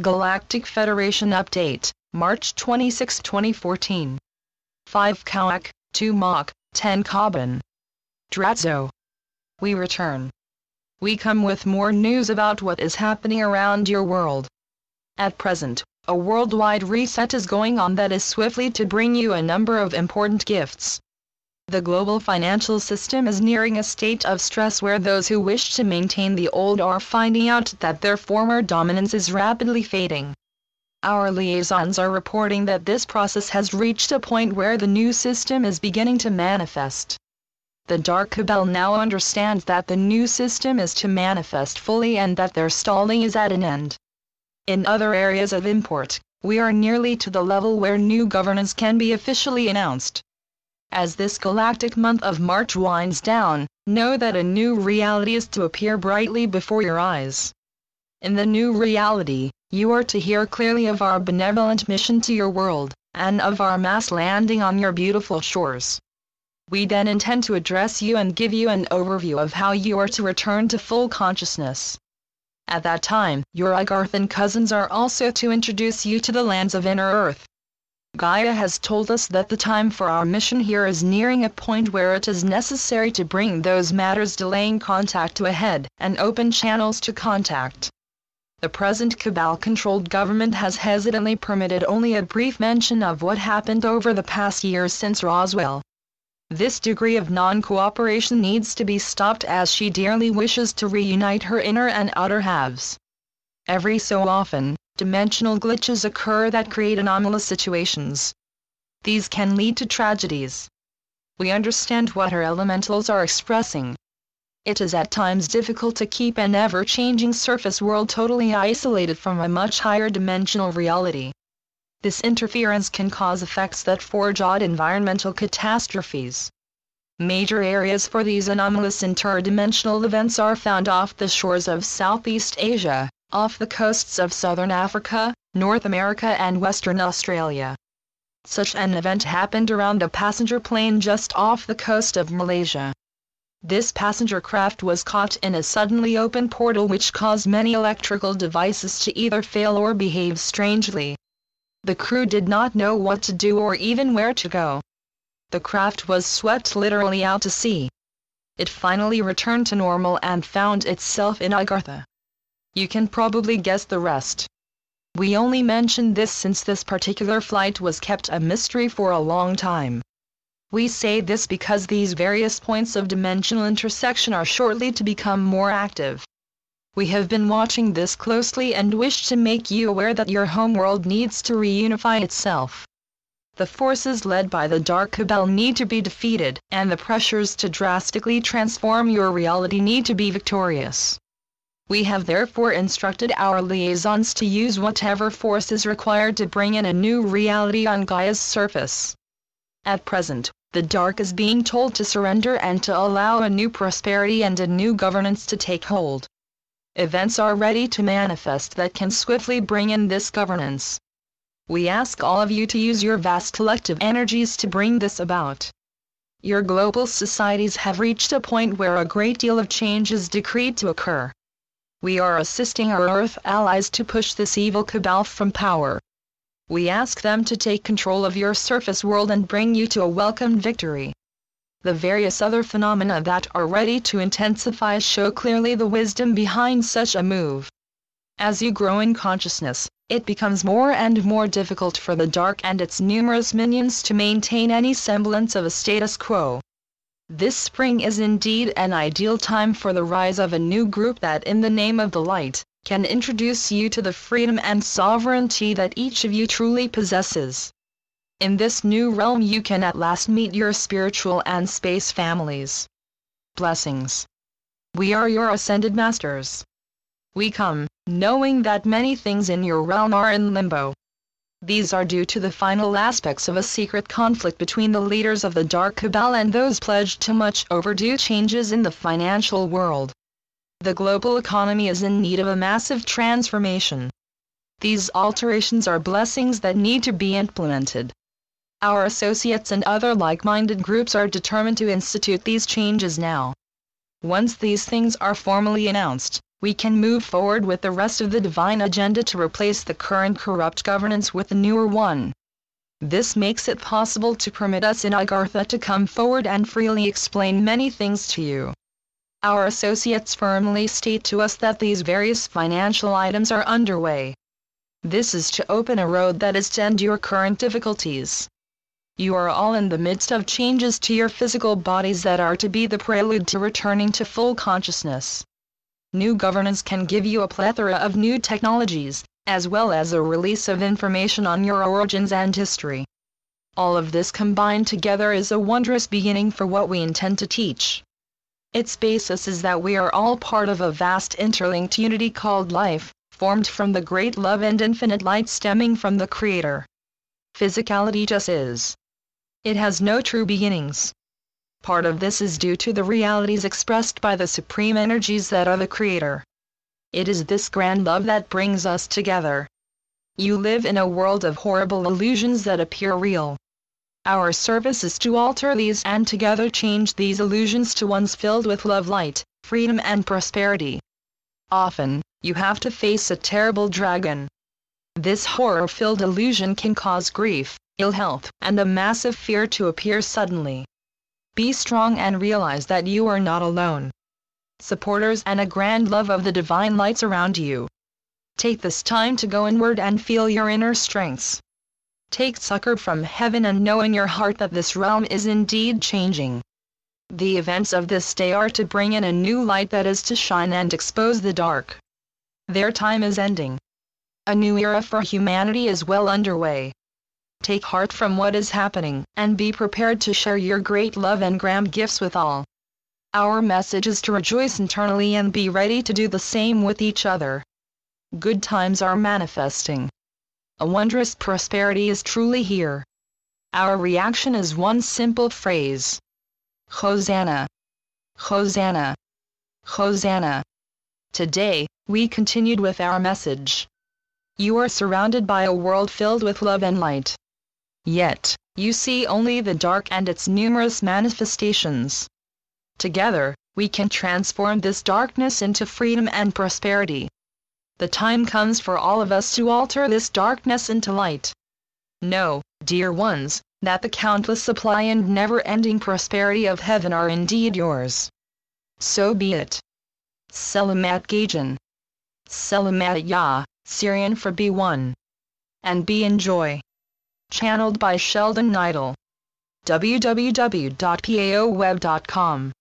Galactic Federation Update, March 26, 2014. 5 Kawak, 2 Mach, 10 Carbon. Dratzo. We return. We come with more news about what is happening around your world. At present, a worldwide reset is going on that is swiftly to bring you a number of important gifts. The global financial system is nearing a state of stress where those who wish to maintain the old are finding out that their former dominance is rapidly fading. Our liaisons are reporting that this process has reached a point where the new system is beginning to manifest. The Dark Cabal now understands that the new system is to manifest fully and that their stalling is at an end. In other areas of import, we are nearly to the level where new governance can be officially announced. As this galactic month of March winds down, know that a new reality is to appear brightly before your eyes. In the new reality, you are to hear clearly of our benevolent mission to your world, and of our mass landing on your beautiful shores. We then intend to address you and give you an overview of how you are to return to full consciousness. At that time, your Agarthan cousins are also to introduce you to the lands of Inner Earth. Gaia has told us that the time for our mission here is nearing a point where it is necessary to bring those matters delaying contact to a head, and open channels to contact. The present Cabal-controlled government has hesitantly permitted only a brief mention of what happened over the past years since Roswell. This degree of non-cooperation needs to be stopped as she dearly wishes to reunite her inner and outer halves. Every so often, dimensional glitches occur that create anomalous situations. These can lead to tragedies. We understand what her elementals are expressing. It is at times difficult to keep an ever-changing surface world totally isolated from a much higher dimensional reality. This interference can cause effects that forge odd environmental catastrophes. Major areas for these anomalous interdimensional events are found off the shores of Southeast Asia, off the coasts of Southern Africa, North America and Western Australia. Such an event happened around a passenger plane just off the coast of Malaysia. This passenger craft was caught in a suddenly open portal which caused many electrical devices to either fail or behave strangely. The crew did not know what to do or even where to go. The craft was swept literally out to sea. It finally returned to normal and found itself in Agartha. You can probably guess the rest. We only mention this since this particular flight was kept a mystery for a long time. We say this because these various points of dimensional intersection are shortly to become more active. We have been watching this closely and wish to make you aware that your homeworld needs to reunify itself. The forces led by the Dark Cabal need to be defeated, and the pressures to drastically transform your reality need to be victorious. We have therefore instructed our liaisons to use whatever force is required to bring in a new reality on Gaia's surface. At present, the Dark is being told to surrender and to allow a new prosperity and a new governance to take hold. Events are ready to manifest that can swiftly bring in this governance. We ask all of you to use your vast collective energies to bring this about. Your global societies have reached a point where a great deal of change is decreed to occur. We are assisting our Earth allies to push this evil cabal from power. We ask them to take control of your surface world and bring you to a welcome victory. The various other phenomena that are ready to intensify show clearly the wisdom behind such a move. As you grow in consciousness, it becomes more and more difficult for the Dark and its numerous minions to maintain any semblance of a status quo. This spring is indeed an ideal time for the rise of a new group that, in the name of the light, can introduce you to the freedom and sovereignty that each of you truly possesses. In this new realm you can at last meet your spiritual and space families. Blessings. We are your ascended masters. We come, knowing that many things in your realm are in limbo. These are due to the final aspects of a secret conflict between the leaders of the Dark Cabal and those pledged to much overdue changes in the financial world. The global economy is in need of a massive transformation. These alterations are blessings that need to be implemented. Our associates and other like-minded groups are determined to institute these changes now. Once these things are formally announced, we can move forward with the rest of the divine agenda to replace the current corrupt governance with the newer one. This makes it possible to permit us in Agartha to come forward and freely explain many things to you. Our associates firmly state to us that these various financial items are underway. This is to open a road that is to end your current difficulties. You are all in the midst of changes to your physical bodies that are to be the prelude to returning to full consciousness. New governance can give you a plethora of new technologies, as well as a release of information on your origins and history. All of this combined together is a wondrous beginning for what we intend to teach. Its basis is that we are all part of a vast interlinked unity called life, formed from the great love and infinite light stemming from the Creator. Physicality just is. It has no true beginnings. Part of this is due to the realities expressed by the supreme energies that are the Creator. It is this grand love that brings us together. You live in a world of horrible illusions that appear real. Our service is to alter these and together change these illusions to ones filled with love, light, freedom and prosperity. Often, you have to face a terrible dragon. This horror-filled illusion can cause grief, ill health, and a massive fear to appear suddenly. Be strong and realize that you are not alone. Supporters and a grand love of the divine lights around you. Take this time to go inward and feel your inner strengths. Take succor from heaven and know in your heart that this realm is indeed changing. The events of this day are to bring in a new light that is to shine and expose the dark. Their time is ending. A new era for humanity is well underway. Take heart from what is happening, and be prepared to share your great love and grand gifts with all. Our message is to rejoice internally and be ready to do the same with each other. Good times are manifesting. A wondrous prosperity is truly here. Our reaction is one simple phrase. Hosanna! Hosanna! Hosanna! Today, we continued with our message. You are surrounded by a world filled with love and light. Yet, you see only the dark and its numerous manifestations. Together, we can transform this darkness into freedom and prosperity. The time comes for all of us to alter this darkness into light. Know, dear ones, that the countless supply and never-ending prosperity of heaven are indeed yours. So be it. Selamat Gajan. Selamat Ya, Syrian for B1. And be enjoy. Channeled by Sheldon Neidel. www.paoweb.com